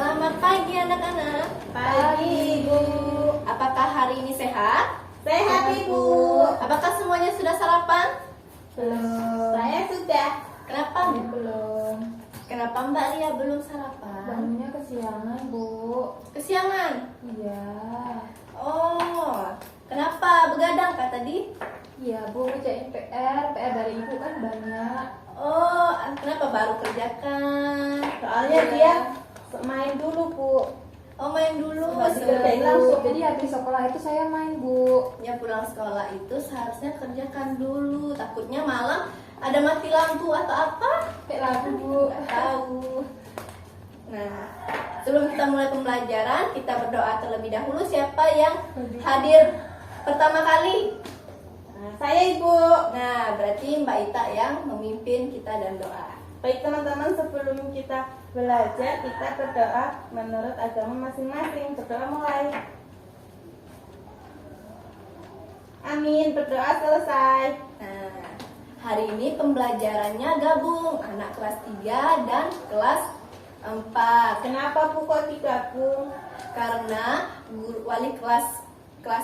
Selamat pagi anak-anak. Pagi, Ibu. Apakah hari ini sehat? Sehat, Ibu. Apakah semuanya sudah sarapan? Belum. Saya sudah. Kenapa? Belum. Kenapa Mbak Ria belum sarapan? Bangunnya kesiangan, Bu. Kesiangan? Iya. Oh, kenapa begadang Kak tadi? Iya, Bu. Kerjain PR. PR dari Ibu kan banyak. Oh, kenapa baru kerjakan? Soalnya dia main dulu, Bu. Oh, main dulu. Dikerjain langsung. Jadi habis sekolah itu saya main, Bu. Ya pulang sekolah itu seharusnya kerjakan dulu. Takutnya malam ada mati lampu atau apa? Kayak lagu, Bu. Nggak tahu. Nah, sebelum kita mulai pembelajaran, kita berdoa terlebih dahulu. Siapa yang hadir pertama kali? Nah, saya, Ibu. Nah, berarti Mbak Ita yang memimpin kita dan doa. Baik teman-teman, sebelum kita belajar, kita berdoa menurut agama masing-masing. Berdoa mulai. Amin, berdoa selesai. Nah, hari ini pembelajarannya gabung anak kelas 3 dan kelas 4. Kenapa Bu kok digabung? Karena guru wali kelas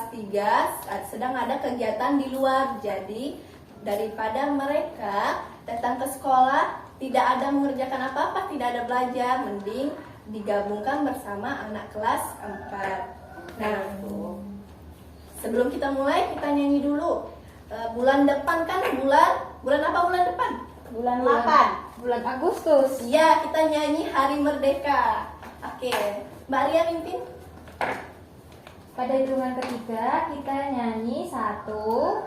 3 sedang ada kegiatan di luar. Jadi daripada mereka datang ke sekolah tidak ada mengerjakan apa-apa, tidak ada belajar, mending digabungkan bersama anak kelas 4. Nah, sebelum kita mulai, kita nyanyi dulu. Bulan depan kan bulan apa bulan depan? Bulan 8. Bulan Agustus. Iya, kita nyanyi Hari Merdeka. Oke, Mbak Ria mimpin. Pada hitungan ketiga kita nyanyi 1,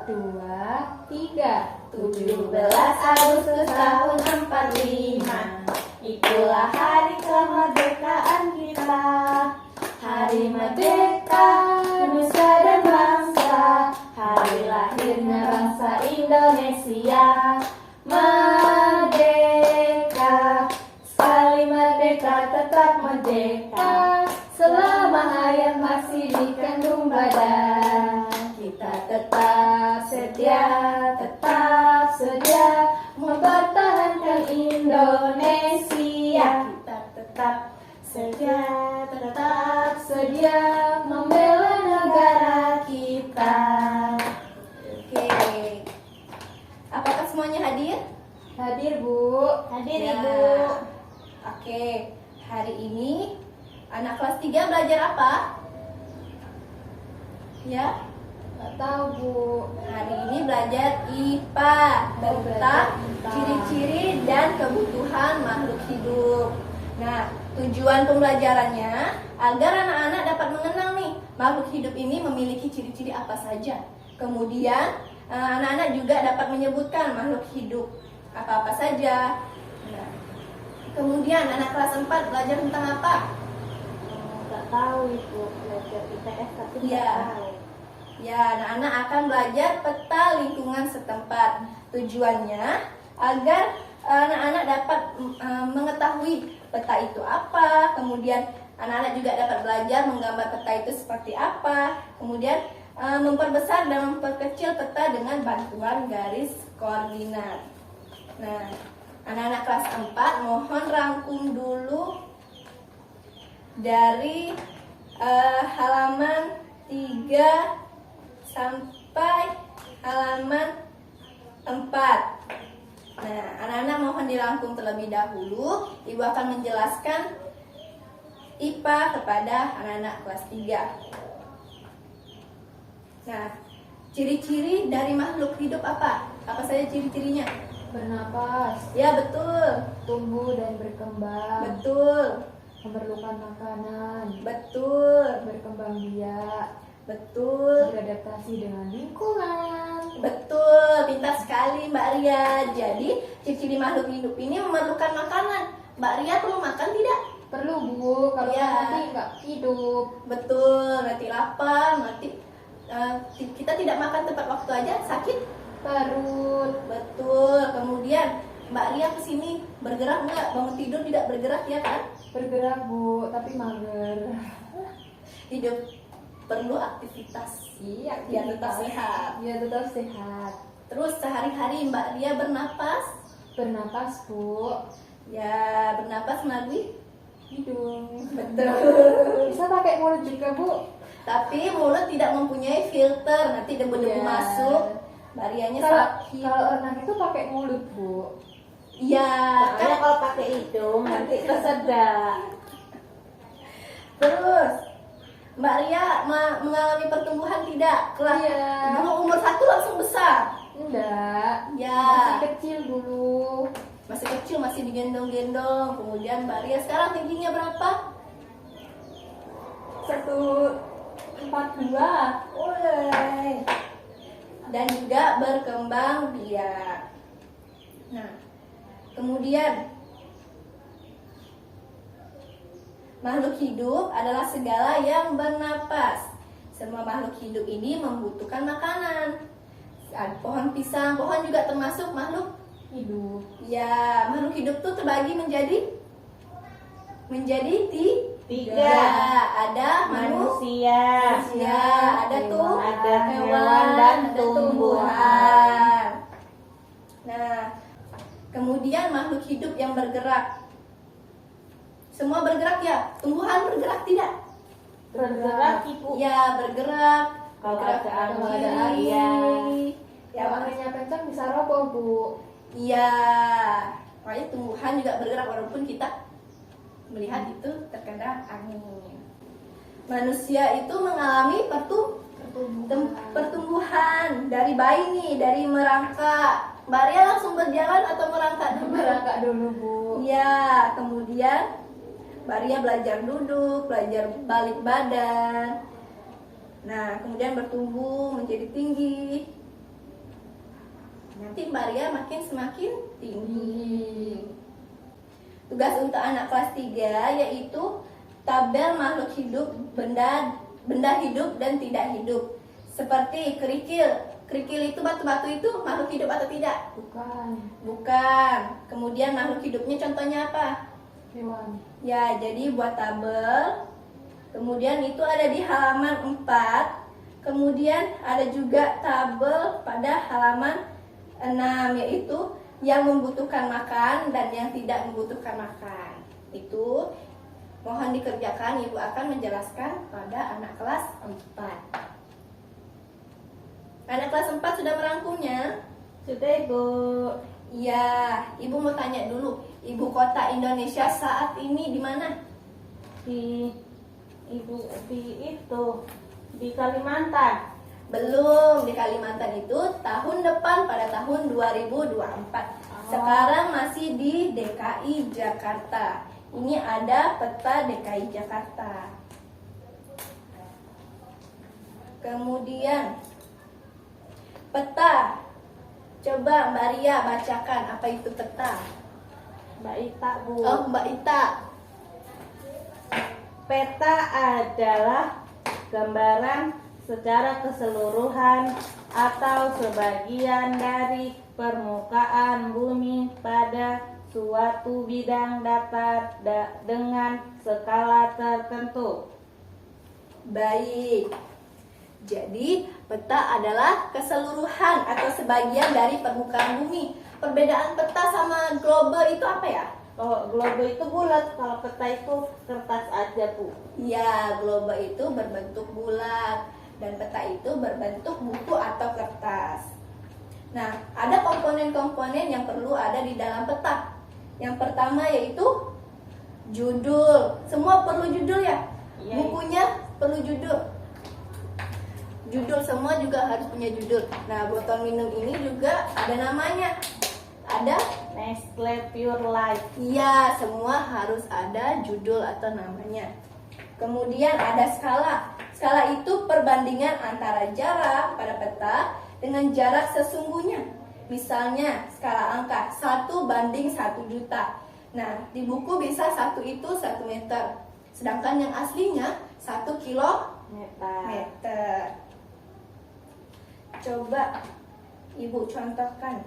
2, 3. 17 Agustus tahun 45, itulah hari kemerdekaan kita. Hari merdeka, nusa dan bangsa, hari lahirnya bangsa Indonesia. Merdeka, sekali merdeka tetap merdeka, selama hayat masih dikandung badan. Kita tetap sedia mempertahankan Indonesia. Kita tetap sedia membela negara kita. Oke, apakah semuanya hadir? Hadir, Bu. Hadir, Ya. Ibu. Oke, hari ini anak kelas 3 belajar apa? Ya, Nggak tahu, Bu. hari ini belajar IPA tentang ciri-ciri dan kebutuhan makhluk hidup. Nah, tujuan pembelajarannya agar anak-anak dapat mengenal nih makhluk hidup ini memiliki ciri-ciri apa saja. Kemudian anak-anak juga dapat menyebutkan makhluk hidup apa-apa saja. Nah, kemudian anak kelas 4 belajar tentang apa? Nggak tahu, Ibu. Belajar IPS tapi nggak Iya. tahu. Ya, anak-anak akan belajar peta lingkungan setempat. Tujuannya agar anak-anak dapat mengetahui peta itu apa. Kemudian anak-anak juga dapat belajar menggambar peta itu seperti apa. Kemudian memperbesar dan memperkecil peta dengan bantuan garis koordinat. Nah, anak-anak kelas 4 mohon rangkum dulu dari halaman 3 sampai halaman 4. Nah, anak-anak mohon dirangkum terlebih dahulu. Ibu akan menjelaskan IPA kepada anak-anak kelas 3. Nah, ciri-ciri dari makhluk hidup apa? Apa saja ciri-cirinya? Bernapas, Ya, betul. tumbuh dan berkembang, Betul. memerlukan makanan, Betul. berkembang biak, Betul. beradaptasi dengan lingkungan. Betul, pintar sekali Mbak Ria. Jadi, ciri-ciri makhluk hidup ini memerlukan makanan. Mbak Ria perlu makan tidak? Perlu, Bu, kalau Iya. nanti nggak hidup. Betul, nanti lapar, nanti kita tidak makan tepat waktu aja sakit. Perut, Betul. Kemudian Mbak Ria kesini bergerak nggak? Bangun tidur tidak bergerak ya kan? bergerak, Bu, tapi mager. Hidup perlu aktivitas Iya, biar tetap sehat. Biar tetap sehat. Terus sehari-hari Mbak Ria bernapas, Bernapas, Bu, ya bernapas melalui hidung. Betul. Bisa pakai mulut juga, Bu. Tapi mulut tidak mempunyai filter, nanti debu-debu Iya. masuk, barianya Kalau sakit. kalau renang itu pakai mulut, Bu. Iya, Soalnya kan? kalau pakai hidung nanti kesedak. Terus Mbak Ria mengalami pertumbuhan tidak? Kelas Iya. dulu umur 1 langsung besar. Enggak. Ya. Masih kecil dulu. Masih kecil, masih digendong-gendong. Kemudian Mbak Ria sekarang tingginya berapa? 142. Oleh. Dan juga berkembang biak. Nah, kemudian makhluk hidup adalah segala yang bernapas. Semua makhluk hidup ini membutuhkan makanan. Ada pohon pisang, pohon juga termasuk makhluk. Hidup. Ya, makhluk hidup tuh terbagi menjadi Tiga. Ada Manusia, manusia, ada tuh ada hewan dan ada tumbuhan. Nah, kemudian makhluk hidup yang bergerak. Semua bergerak ya? Tumbuhan bergerak tidak? Bergerak Ibu. Ya, bergerak. Kalau Bergerak ada ke angin, kiri. iya. Ya, Kalau anginnya kencang bisa roboh, Bu. iya. Makanya tumbuhan juga bergerak walaupun kita melihat itu terkena angin. Manusia itu mengalami pertumbuhan dari bayi nih, dari merangkak. Mbak Ria langsung berjalan atau merangkak dulu? Merangkak dulu, Bu. Iya, kemudian Mbak Ria belajar duduk, belajar balik badan. Nah, kemudian bertumbuh menjadi tinggi. Nanti Mbak Ria semakin tinggi. Tugas untuk anak kelas 3 yaitu tabel makhluk hidup, benda hidup dan tidak hidup. Seperti kerikil. Kerikil itu batu-batu itu makhluk hidup atau tidak? Bukan. Bukan. Kemudian makhluk hidupnya contohnya apa? Hewan. Ya, jadi buat tabel. Kemudian itu ada di halaman 4. Kemudian ada juga tabel pada halaman 6, yaitu yang membutuhkan makan dan yang tidak membutuhkan makan. Itu mohon dikerjakan, Ibu akan menjelaskan pada anak kelas 4. Anak kelas 4 sudah merangkumnya? Sudah Ibu. Iya, Ibu mau tanya dulu, ibu kota Indonesia saat ini di mana? Di di Kalimantan. Belum, di Kalimantan itu tahun depan pada tahun 2024. Sekarang masih di DKI Jakarta. Ini ada peta DKI Jakarta. Kemudian peta. Coba Mbak Ria bacakan apa itu peta. Mbak Ita, Bu. Oh, Mbak Ita. Peta adalah gambaran secara keseluruhan atau sebagian dari permukaan bumi pada suatu bidang datar dengan skala tertentu. Baik. Jadi, peta adalah keseluruhan atau sebagian dari permukaan bumi. Perbedaan peta sama globe itu apa ya? Kalau globe itu bulat, kalau peta itu kertas aja, Bu. Ya, globe itu berbentuk bulat dan peta itu berbentuk buku atau kertas. Nah, ada komponen-komponen yang perlu ada di dalam peta. Yang pertama yaitu judul. Semua perlu judul ya? Iya. Bukunya perlu judul. Judul semua juga harus punya judul. Nah, botol minum ini juga ada namanya. Ada? Nestle Pure Life. Iya, semua harus ada judul atau namanya. Kemudian ada skala. Skala itu perbandingan antara jarak pada peta dengan jarak sesungguhnya. Misalnya skala angka 1:1 juta. Nah, di buku bisa 1 itu 1 meter. Sedangkan yang aslinya 1 kilometer. Coba Ibu contohkan.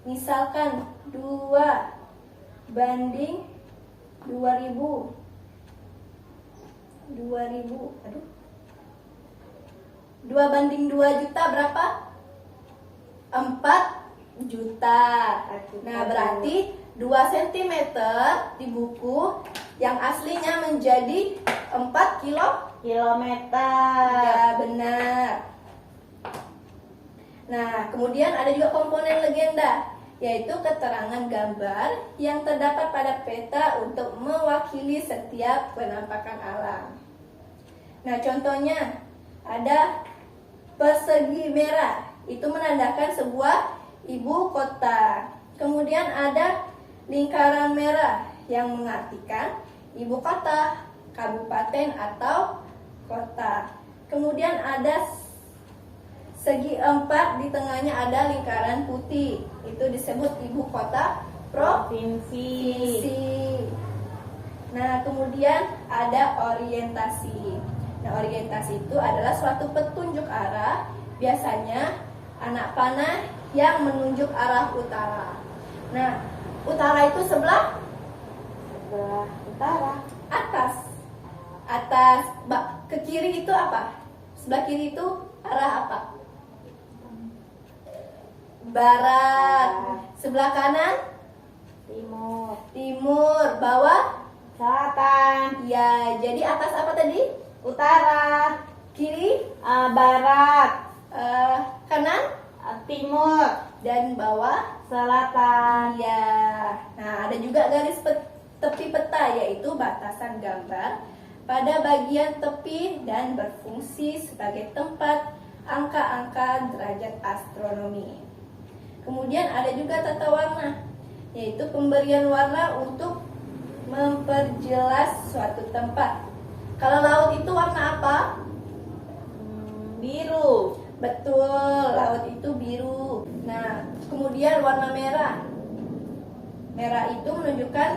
Misalkan 2:2000. 2:2 juta berapa? 4 juta. Nah, berarti 2 cm di buku yang aslinya menjadi 4 kilometer. Ya, benar. Nah, kemudian ada juga komponen legenda, yaitu keterangan gambar yang terdapat pada peta untuk mewakili setiap penampakan alam. Nah, contohnya ada persegi merah, itu menandakan sebuah ibu kota. Kemudian ada lingkaran merah yang mengartikan ibu kota, kabupaten atau kota. Kemudian ada segi 4, di tengahnya ada lingkaran putih, itu disebut ibu kota provinsi. Nah, kemudian ada orientasi. Nah, orientasi itu adalah suatu petunjuk arah, biasanya anak panah yang menunjuk arah utara. Nah, utara itu sebelah Utara. atas. Ke kiri itu apa? Sebelah kiri itu arah apa? Barat. Sebelah kanan timur. Bawah Selatan. ya. Jadi atas apa tadi? Utara. Kiri, Barat. kanan, Timur. dan bawah Selatan. ya. Nah, ada juga garis tepi peta, yaitu batasan gambar pada bagian tepi dan berfungsi sebagai tempat angka-angka derajat astronomi. Kemudian ada juga tata warna, yaitu pemberian warna untuk memperjelas suatu tempat. Kalau laut itu warna apa? Biru. Betul, laut itu biru. Nah, kemudian warna merah. Merah itu menunjukkan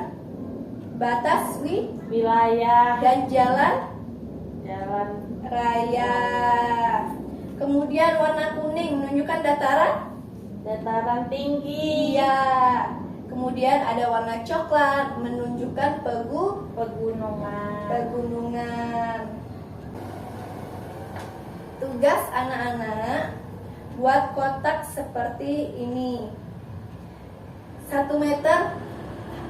batas Wilayah. dan jalan Jalan. raya. Kemudian warna kuning menunjukkan Dataran tinggi. Iya. Kemudian ada warna coklat menunjukkan pegunungan. Tugas anak-anak, buat kotak seperti ini. 1 meter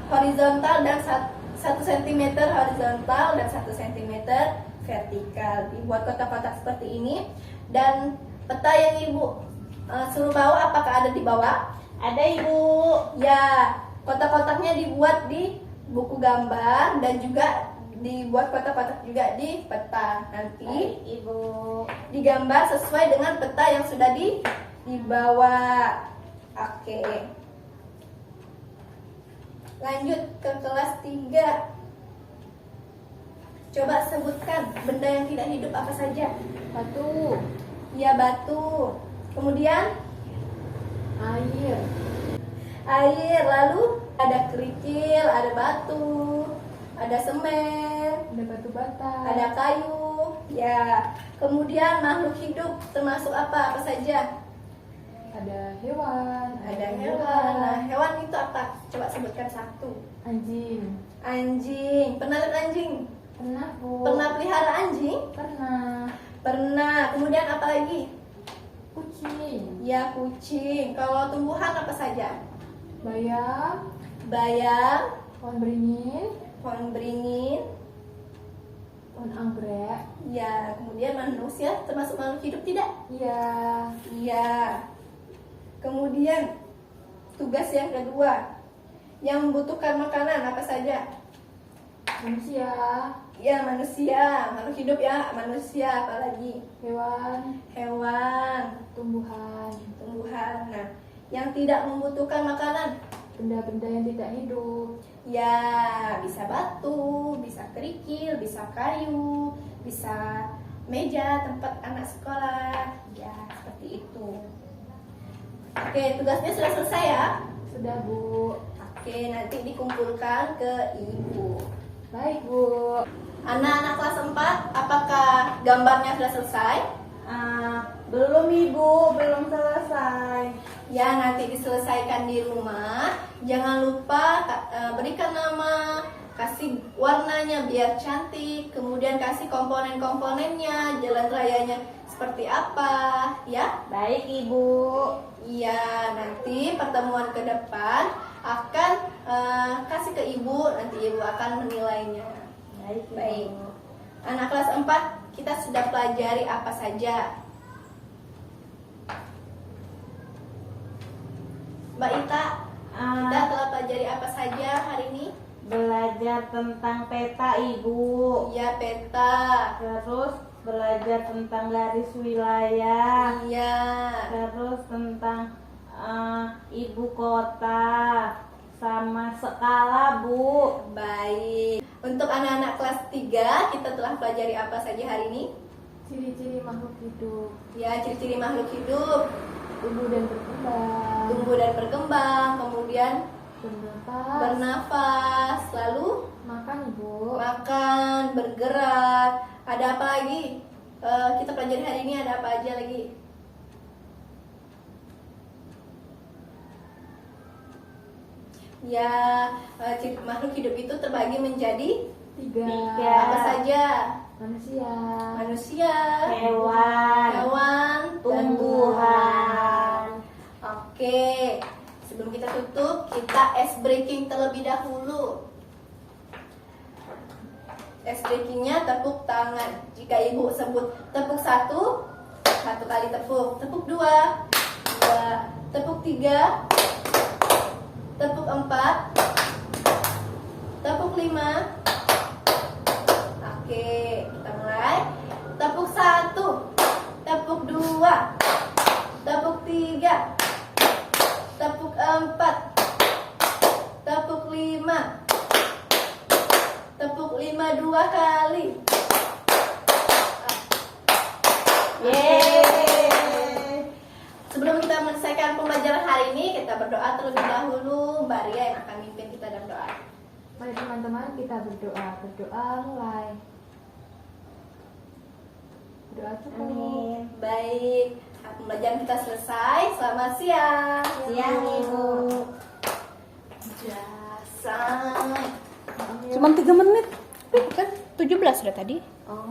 horizontal dan 1 cm horizontal dan 1 cm vertikal. Dibuat kotak-kotak seperti ini. Dan peta yang ibu suruh bawa, apakah ada di bawah? Ada, Ibu. Ya, kotak-kotaknya dibuat di buku gambar dan juga dibuat kotak-kotak juga di peta. Nanti Baik, Ibu. digambar sesuai dengan peta yang sudah dibawa. Oke. Lanjut ke kelas 3. Coba sebutkan benda yang tidak hidup apa saja. Batu. Ya, batu. Kemudian Air. lalu ada kerikil, ada batu, ada semen, Ada batu bata. ada kayu. Ya. Kemudian makhluk hidup termasuk apa saja? Ada hewan. Ada hewan. Nah, hewan itu apa? Coba sebutkan satu. Anjing. Anjing. Pernah lihat anjing? Pernah, Bu. Pernah pelihara anjing? Pernah. Pernah. Kemudian apa lagi? Kucing. Ya, kucing. Kalau tumbuhan apa saja? Bayam. Bayam, Pohon beringin. pohon beringin. Pohon anggrek. Ya, kemudian manusia termasuk makhluk hidup tidak? Iya. Iya. Kemudian tugas yang kedua, yang membutuhkan makanan apa saja? Manusia. Ya, manusia, makhluk hidup ya, manusia, apalagi Hewan. hewan, Tumbuhan. tumbuhan. Nah, yang tidak membutuhkan makanan, Benda-benda yang tidak hidup. ya bisa batu, bisa kerikil, bisa kayu, bisa meja tempat anak sekolah. Ya, seperti itu. Oke, tugasnya sudah selesai ya. Sudah, Bu. Oke, nanti dikumpulkan ke ibu. Baik, Bu. Anak-anak kelas 4, apakah gambarnya sudah selesai? Belum, Ibu, belum selesai. Ya, nanti diselesaikan di rumah. Jangan lupa berikan nama, kasih warnanya biar cantik, kemudian kasih komponen-komponennya, jalan rayanya seperti apa, ya? Baik, Ibu. Iya, nanti pertemuan ke depan akan kasih ke ibu, nanti ibu akan menilainya. Baik, Ibu. Baik. Anak kelas 4 kita sudah pelajari apa saja? Mbak Ita, kita telah pelajari apa saja hari ini? Belajar tentang peta, Ibu. Ya, peta. Terus belajar tentang garis wilayah. Iya. Terus tentang ibu kota sama skala, Bu. Baik. Untuk anak-anak kelas 3 kita telah pelajari apa saja hari ini? Ciri-ciri makhluk hidup. Ya, ciri-ciri makhluk hidup, Tumbuh dan berkembang. tumbuh dan berkembang, kemudian Bernafas. bernafas, lalu Makan, Ibu. makan, bergerak. Ada apa lagi? Kita pelajari hari ini ada apa aja lagi? Ya, makhluk hidup itu terbagi menjadi Tiga. apa saja? Manusia. Manusia, Hewan, hewan, tumbuhan. Oke, sebelum kita tutup, kita ice breaking terlebih dahulu. Ice breakingnya tepuk tangan. Jika ibu sebut tepuk 1, 1 kali tepuk. Tepuk 2, 2. Tepuk 3, tepuk 4, tepuk 5. Oke, kita mulai. Tepuk 1, tepuk 2, tepuk 3, tepuk 4, tepuk 5, tepuk 5 2 kali. Yeay. Sebelum kita menyelesaikan pembelajaran hari ini, kita berdoa terlebih dahulu. Mbak Ria yang akan mimpin kita dalam doa. Mari teman-teman kita berdoa. Berdoa mulai. Berdoa cukup. Amin. Baik, pembelajaran kita selesai. Selamat siang. Siang, Ibu. Dasar. Amin. Cuma 3 menit. Kan 17 sudah tadi. Oh.